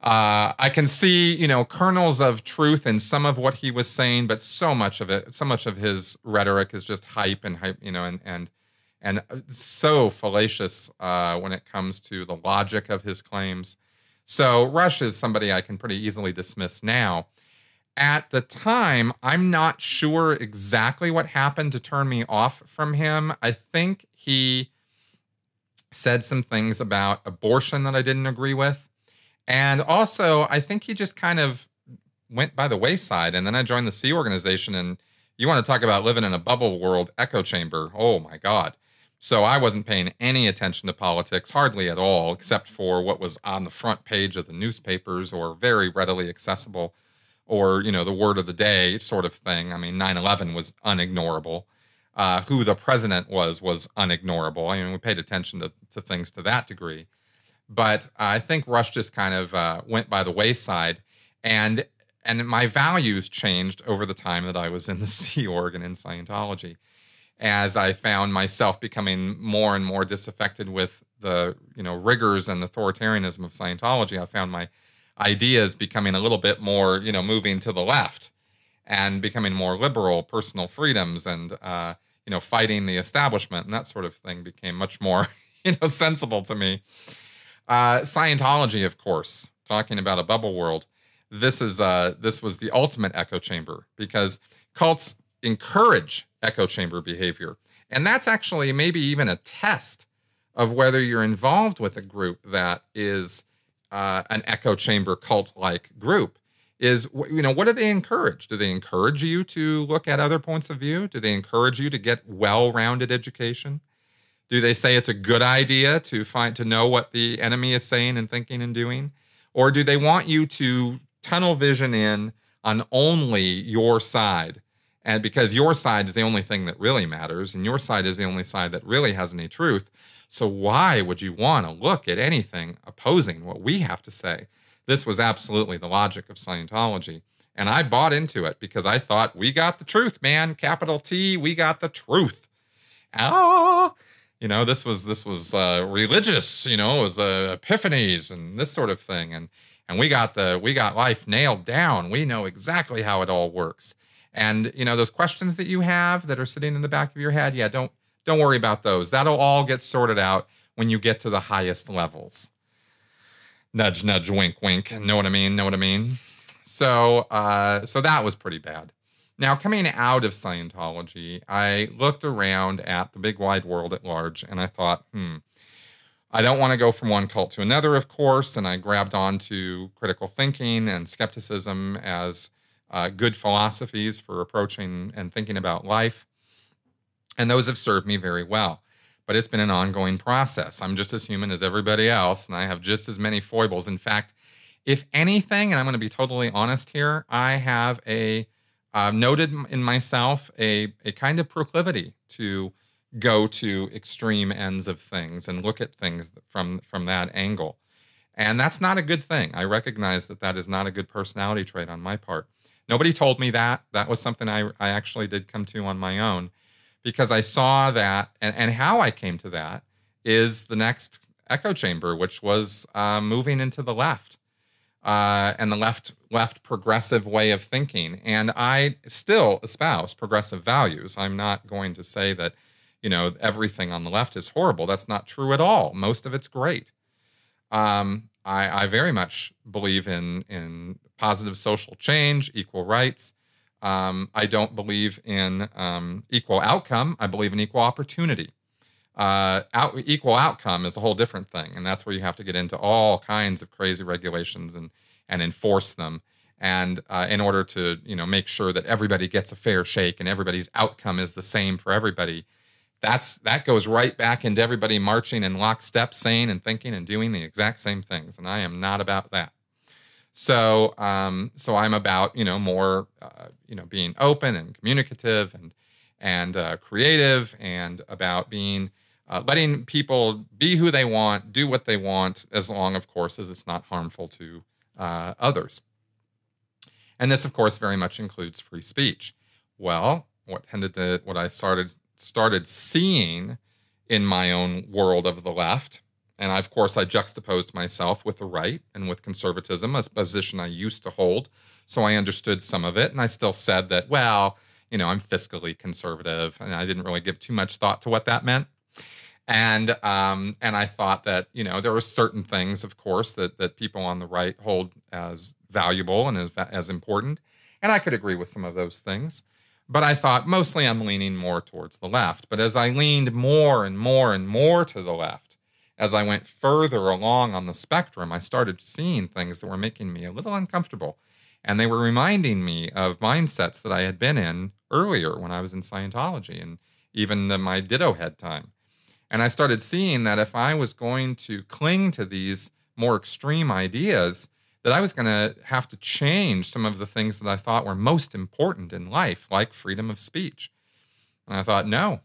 I can see, kernels of truth in some of what he was saying, but so much of his rhetoric is just hype, and so fallacious when it comes to the logic of his claims. So Rush is somebody I can pretty easily dismiss now. At the time, I'm not sure exactly what happened to turn me off from him. I think he said some things about abortion that I didn't agree with. And also, I think he just kind of went by the wayside. And then I joined the Sea organization, and you want to talk about living in a bubble world echo chamber. Oh, my God. So I wasn't paying any attention to politics, hardly at all, except for what was on the front page of the newspapers or very readily accessible, or, the word of the day sort of thing. I mean, 9/11 was unignorable. Who the president was unignorable. I mean, we paid attention to things to that degree. But I think Rush just kind of went by the wayside. And my values changed over the time that I was in the Sea Org and in Scientology. As I found myself becoming more and more disaffected with the rigors and authoritarianism of Scientology, I found my ideas becoming a little bit more, moving to the left and becoming more liberal, personal freedoms, and fighting the establishment and that sort of thing became much more sensible to me. Scientology, of course, talking about a bubble world. This was the ultimate echo chamber, because cults encourage echo chamber behavior. And that's actually maybe even a test of whether you're involved with a group that is an echo chamber cult-like group is, what do they encourage? Do they encourage you to look at other points of view? Do they encourage you to get well-rounded education? Do they say it's a good idea to know what the enemy is saying and thinking and doing? Or do they want you to tunnel vision in on only your side? And because your side is the only thing that really matters, and your side is the only side that really has any truth. So why would you want to look at anything opposing what we have to say? This was absolutely the logic of Scientology. And I bought into it because I thought, we got the truth, man. Capital T, we got the truth. Ah, this was religious, it was epiphanies and this sort of thing. And we got life nailed down. We know exactly how it all works. And, those questions that you have that are sitting in the back of your head, yeah, don't worry about those. That'll all get sorted out when you get to the highest levels. Nudge, nudge, wink, wink. Know what I mean? So that was pretty bad. Now, coming out of Scientology, I looked around at the big wide world at large, and I thought, I don't want to go from one cult to another, of course, and I grabbed onto critical thinking and skepticism as good philosophies for approaching and thinking about life. And those have served me very well. But it's been an ongoing process. I'm just as human as everybody else, and I have just as many foibles. In fact, if anything, and I'm going to be totally honest here, I have noted in myself a kind of proclivity to go to extreme ends of things and look at things from that angle. And that's not a good thing. I recognize that is not a good personality trait on my part. Nobody told me that. That was something I actually did come to on my own, because I saw that, and how I came to that is the next echo chamber, which was moving into the left. And the left progressive way of thinking. And I still espouse progressive values. I'm not going to say that, everything on the left is horrible. That's not true at all. Most of it's great. I very much believe in positive social change, equal rights. I don't believe in equal outcome. I believe in equal opportunity. Equal outcome is a whole different thing, and that's where you have to get into all kinds of crazy regulations and enforce them, and in order to make sure that everybody gets a fair shake and everybody's outcome is the same for everybody. That goes right back into everybody marching in lockstep, saying and thinking and doing the exact same things, and I am not about that. So I'm about more being open and communicative and creative, and about being letting people be who they want, do what they want, as long, of course, as it's not harmful to others. And this, of course, very much includes free speech. Well, what I started seeing in my own world of the left, and of course I juxtaposed myself with the right and with conservatism, a position I used to hold, so I understood some of it, and I still said that, well, I'm fiscally conservative, and I didn't really give too much thought to what that meant. And I thought that, there were certain things, of course, that people on the right hold as valuable and as important. And I could agree with some of those things. But I thought mostly I'm leaning more towards the left. But as I leaned more and more and more to the left, as I went further along on the spectrum, I started seeing things that were making me a little uncomfortable. And they were reminding me of mindsets that I had been in earlier when I was in Scientology and even my ditto head time. And I started seeing that if I was going to cling to these more extreme ideas, that I was going to have to change some of the things that I thought were most important in life, like freedom of speech. And I thought, no,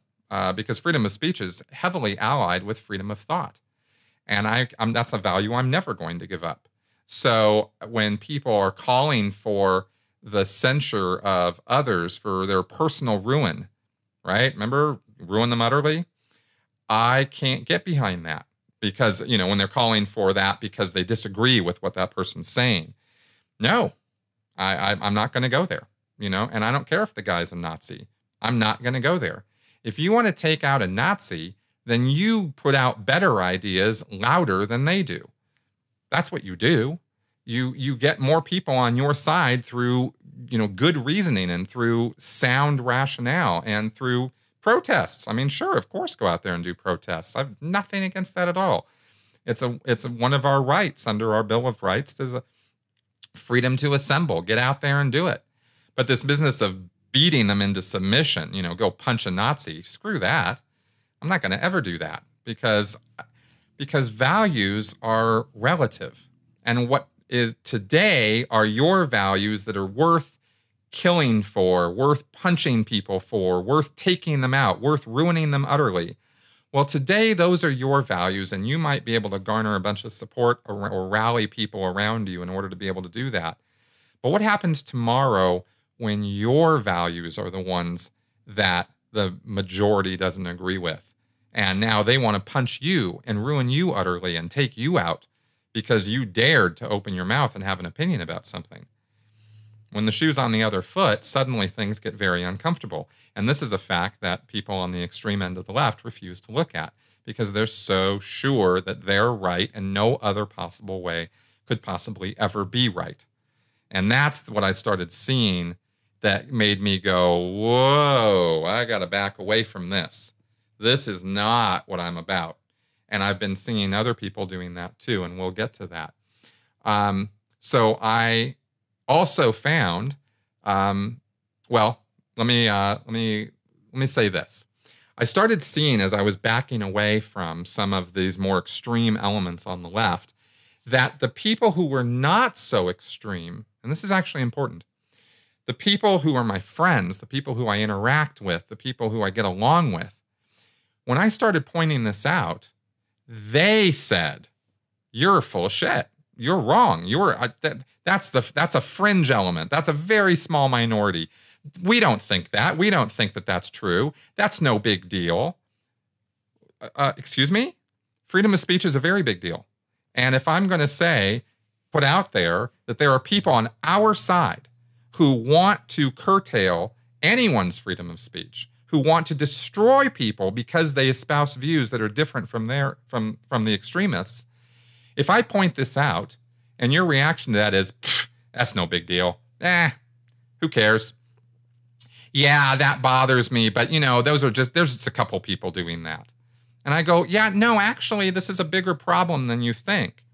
because freedom of speech is heavily allied with freedom of thought. And that's a value I'm never going to give up. So when people are calling for the censure of others for their personal ruin, right? Remember, ruin them utterly? I can't get behind that, because, when they're calling for that because they disagree with what that person's saying. No, I'm not going to go there, and I don't care if the guy's a Nazi. I'm not going to go there. If you want to take out a Nazi, then you put out better ideas louder than they do. That's what you do. You get more people on your side through, good reasoning and through sound rationale and through protests. I mean, sure, of course, go out there and do protests. I've nothing against that at all. It's one of our rights under our Bill of Rights to freedom to assemble. Get out there and do it. But this business of beating them into submission, go punch a Nazi, screw that. I'm not going to ever do that because values are relative. And what is today are your values that are worth killing for, worth punching people for, worth taking them out, worth ruining them utterly. Well, today, those are your values, and you might be able to garner a bunch of support or rally people around you in order to be able to do that. But what happens tomorrow when your values are the ones that the majority doesn't agree with? And now they want to punch you and ruin you utterly and take you out because you dared to open your mouth and have an opinion about something. When the shoe's on the other foot, suddenly things get very uncomfortable. And this is a fact that people on the extreme end of the left refuse to look at because they're so sure that they're right and no other possible way could possibly ever be right. And that's what I started seeing that made me go, whoa, I got to back away from this. This is not what I'm about. And I've been seeing other people doing that too, and we'll get to that. So I also found, let me say this. I started seeing as I was backing away from some of these more extreme elements on the left, that the people who were not so extreme, and this is actually important, the people who are my friends, the people who I interact with, the people who I get along with, when I started pointing this out, they said, "You're full of shit. You're wrong. That's a fringe element. That's a very small minority. We don't think that. We don't think that that's true. That's no big deal." Excuse me? Freedom of speech is a very big deal. And if I'm going to put out there that there are people on our side who want to curtail anyone's freedom of speech, who want to destroy people because they espouse views that are different from the extremists, if I point this out and your reaction to that is, that's no big deal. Who cares? Yeah, that bothers me, but there's just a couple people doing that. And I go, yeah, no, actually, this is a bigger problem than you think.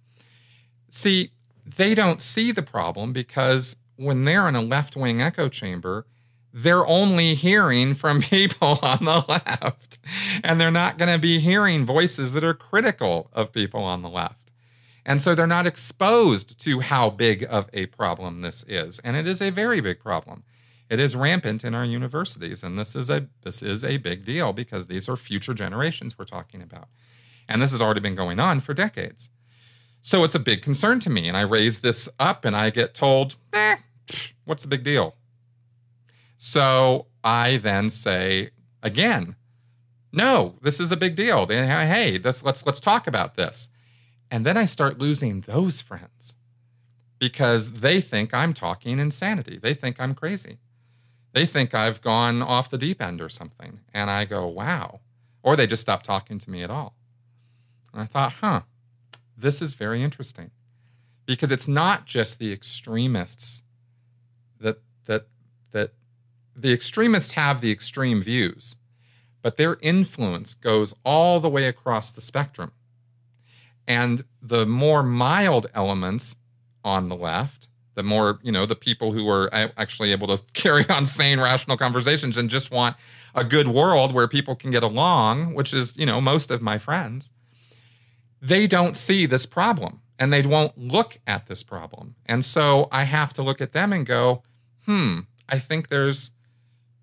See, they don't see the problem because when they're in a left-wing echo chamber, they're only hearing from people on the left. And they're not going to be hearing voices that are critical of people on the left. And so they're not exposed to how big of a problem this is. And it is a very big problem. It is rampant in our universities. And this is a big deal because these are future generations we're talking about. And this has already been going on for decades. So it's a big concern to me. And I raise this up and I get told, what's the big deal? So I then say again, no, this is a big deal. Hey, let's talk about this. And then I start losing those friends because they think I'm talking insanity. They think I'm crazy. They think I've gone off the deep end or something. And I go, wow. Or they just stop talking to me at all. And I thought, this is very interesting. Because it's not just the extremists that the extremists have the extreme views, but their influence goes all the way across the spectrum. And the more mild elements on the left, the more, the people who are actually able to carry on sane, rational conversations and just want a good world where people can get along, which is, most of my friends, they don't see this problem and they won't look at this problem. And so I have to look at them and go, I think there's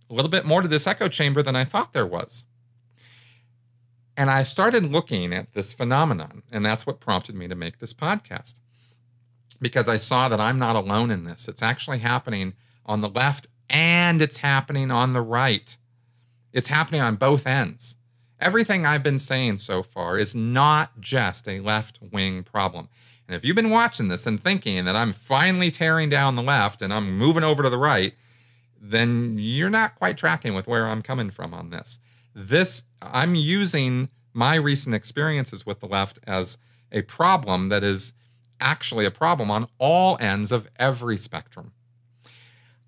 a little bit more to this echo chamber than I thought there was. And I started looking at this phenomenon, and that's what prompted me to make this podcast. Because I saw that I'm not alone in this. It's actually happening on the left and it's happening on the right. It's happening on both ends. Everything I've been saying so far is not just a left-wing problem. And if you've been watching this and thinking that I'm finally tearing down the left and I'm moving over to the right, then you're not quite tracking with where I'm coming from on this. I'm using my recent experiences with the left as a problem that is actually a problem on all ends of every spectrum.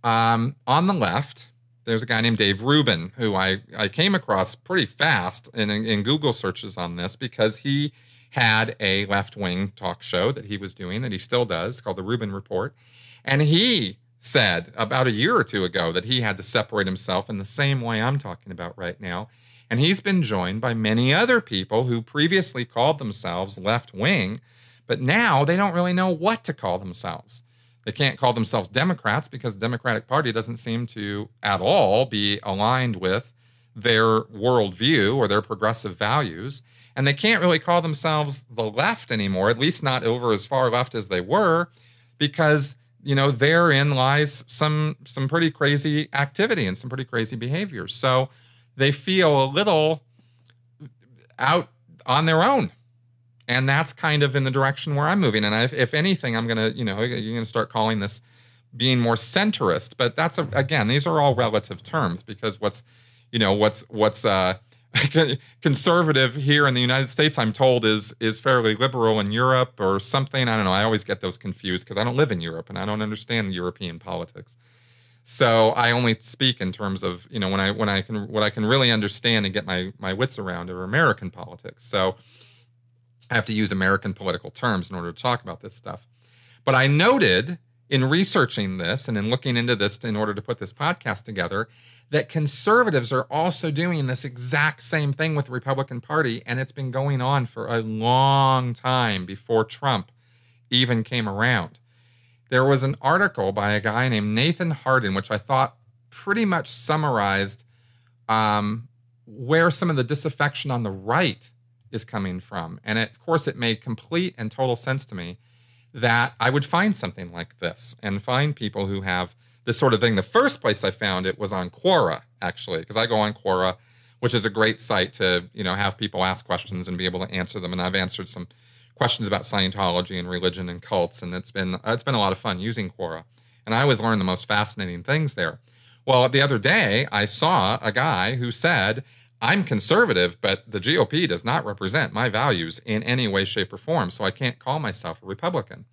On the left, there's a guy named Dave Rubin, who I came across pretty fast in Google searches on this because he had a left-wing talk show that he was doing, that he still does, called The Rubin Report. And he said about a year or two ago that he had to separate himself in the same way I'm talking about right now. And he's been joined by many other people who previously called themselves left-wing, but now they don't really know what to call themselves. They can't call themselves Democrats because the Democratic Party doesn't seem to at all be aligned with their worldview or their progressive values. And they can't really call themselves the left anymore, at least not over as far left as they were, because, therein lies some pretty crazy activity and some pretty crazy behaviors. So they feel a little out on their own. And that's kind of in the direction where I'm moving. And if anything, I'm going to, you're going to start calling this being more centrist. But that's, again, these are all relative terms, because what's conservative here in the United States, I'm told, is fairly liberal in Europe or something. I don't know. I always get those confused because I don't live in Europe and I don't understand European politics. So I only speak in terms of, what I can really understand and get my wits around are American politics. So I have to use American political terms in order to talk about this stuff. But I noted in researching this and in looking into this in order to put this podcast together that conservatives are also doing this exact same thing with the Republican Party, and it's been going on for a long time before Trump even came around. There was an article by a guy named Nathan Hardin, which I thought pretty much summarized where some of the disaffection on the right is coming from. And of course, it made complete and total sense to me that I would find something like this and find people who have this sort of thing. The first place I found it was on Quora, actually, because I go on Quora, which is a great site to, have people ask questions and be able to answer them. And I've answered some questions about Scientology and religion and cults, and it's been a lot of fun using Quora. And I always learn the most fascinating things there. Well, the other day, I saw a guy who said, I'm conservative, but the GOP does not represent my values in any way, shape, or form, so I can't call myself a Republican.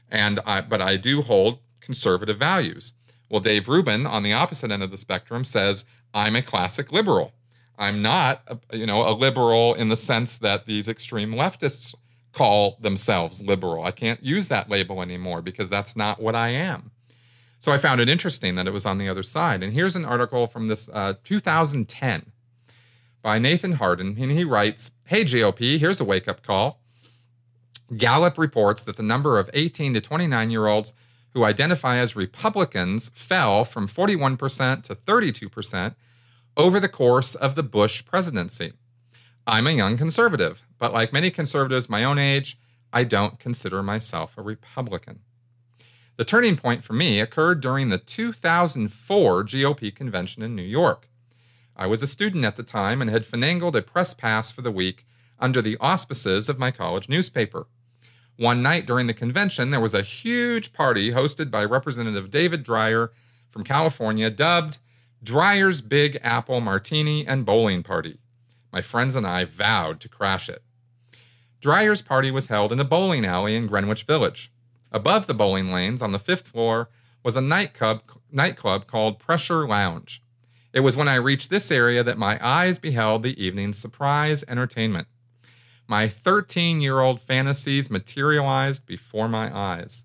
But I do hold conservative values. Well, Dave Rubin, on the opposite end of the spectrum, says, I'm a classic liberal. I'm not, a liberal in the sense that these extreme leftists call themselves liberal. I can't use that label anymore because that's not what I am. So I found it interesting that it was on the other side. And here's an article from this 2010 by Nathan Hardin, and he writes, Hey GOP, here's a wake-up call. Gallup reports that the number of 18 to 29-year-olds who identify as Republicans fell from 41% to 32% over the course of the Bush presidency. I'm a young conservative, but like many conservatives my own age, I don't consider myself a Republican. The turning point for me occurred during the 2004 GOP convention in New York. I was a student at the time and had finagled a press pass for the week under the auspices of my college newspaper. One night during the convention, there was a huge party hosted by Representative David Dreyer from California, dubbed Dreyer's Big Apple Martini and Bowling Party. My friends and I vowed to crash it. Dreyer's party was held in a bowling alley in Greenwich Village. Above the bowling lanes on the 5th floor was a nightclub called Pressure Lounge. It was when I reached this area that my eyes beheld the evening's surprise entertainment. My 13-year-old fantasies materialized before my eyes.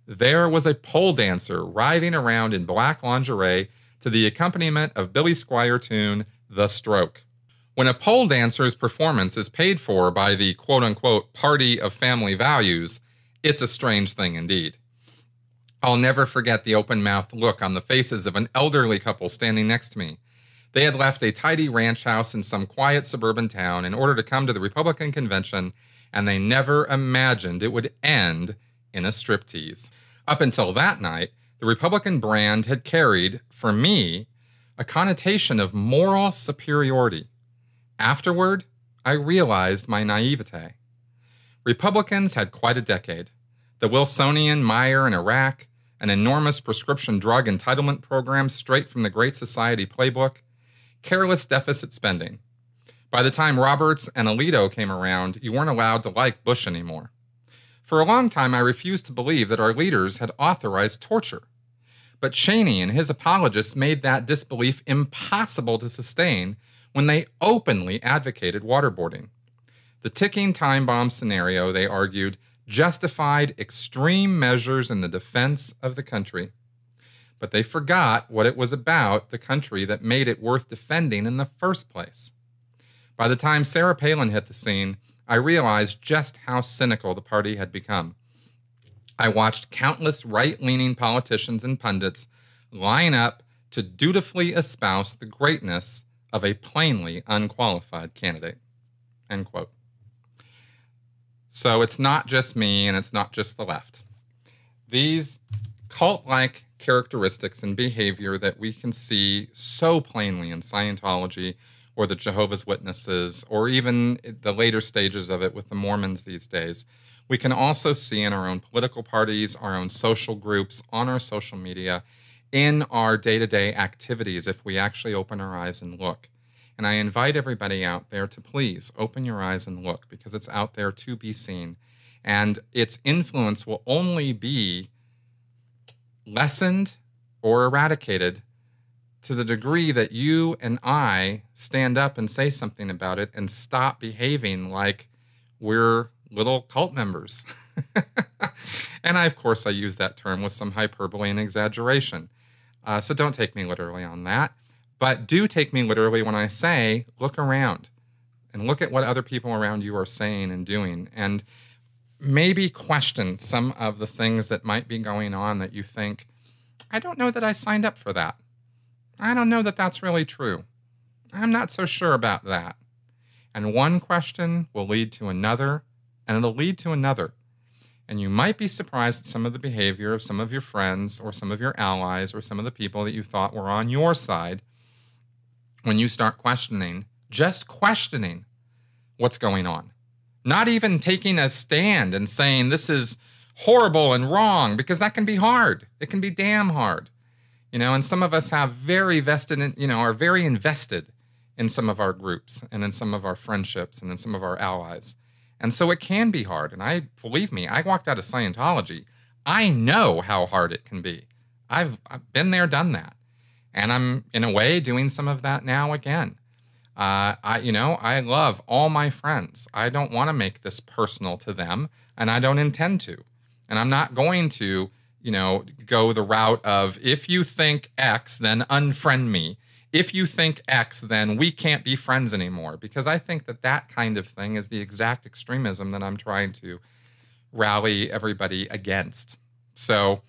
There was a pole dancer writhing around in black lingerie to the accompaniment of Billy Squier tune, The Stroke. When a pole dancer's performance is paid for by the quote-unquote party of family values, it's a strange thing indeed. I'll never forget the open-mouthed look on the faces of an elderly couple standing next to me. They had left a tidy ranch house in some quiet suburban town in order to come to the Republican convention, and they never imagined it would end in a striptease. Up until that night, the Republican brand had carried, for me, a connotation of moral superiority. Afterward, I realized my naivete. Republicans had quite a decade. The Wilsonian mire in Iraq, an enormous prescription drug entitlement program straight from the Great Society playbook, careless deficit spending. By the time Roberts and Alito came around, you weren't allowed to like Bush anymore. For a long time, I refused to believe that our leaders had authorized torture. But Cheney and his apologists made that disbelief impossible to sustain when they openly advocated waterboarding. The ticking time bomb scenario, they argued, justified extreme measures in the defense of the country. But they forgot what it was about the country that made it worth defending in the first place. By the time Sarah Palin hit the scene, I realized just how cynical the party had become. I watched countless right-leaning politicians and pundits line up to dutifully espouse the greatness of a plainly unqualified candidate. End quote. So it's not just me and it's not just the left. These cult-like characteristics and behavior that we can see so plainly in Scientology or the Jehovah's Witnesses, or even the later stages of it with the Mormons these days, we can also see in our own political parties, our own social groups, on our social media, in our day-to-day activities if we actually open our eyes and look. And I invite everybody out there to please open your eyes and look, because it's out there to be seen. And its influence will only be lessened or eradicated to the degree that you and I stand up and say something about it and stop behaving like we're little cult members. And of course, I use that term with some hyperbole and exaggeration. So don't take me literally on that. But do take me literally when I say, look around and look at what other people around you are saying and doing. And maybe question some of the things that might be going on that you think, I don't know that I signed up for that. I don't know that that's really true. I'm not so sure about that. And one question will lead to another, and it'll lead to another. And you might be surprised at some of the behavior of some of your friends or some of your allies or some of the people that you thought were on your side when you start questioning, just questioning what's going on. Not even taking a stand and saying this is horrible and wrong, because that can be hard. It can be damn hard. And some of us have very vested in, are very invested in some of our groups and in some of our friendships and in some of our allies. And so it can be hard. And believe me, I walked out of Scientology. I know how hard it can be. I've been there, done that. And I'm, in a way, doing some of that now again. I love all my friends. I don't want to make this personal to them, and I don't intend to. And I'm not going to, go the route of, if you think X, then unfriend me. If you think X, then we can't be friends anymore. Because I think that kind of thing is the exact extremism that I'm trying to rally everybody against. So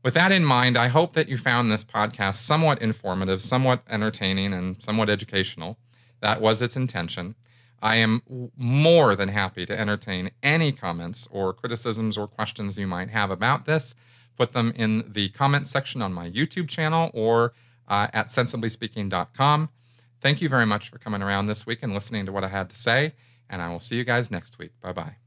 with that in mind, I hope that you found this podcast somewhat informative, somewhat entertaining, and somewhat educational. That was its intention. I am more than happy to entertain any comments or criticisms or questions you might have about this. Put them in the comments section on my YouTube channel or at sensiblyspeaking.com. Thank you very much for coming around this week and listening to what I had to say, and I will see you guys next week. Bye-bye.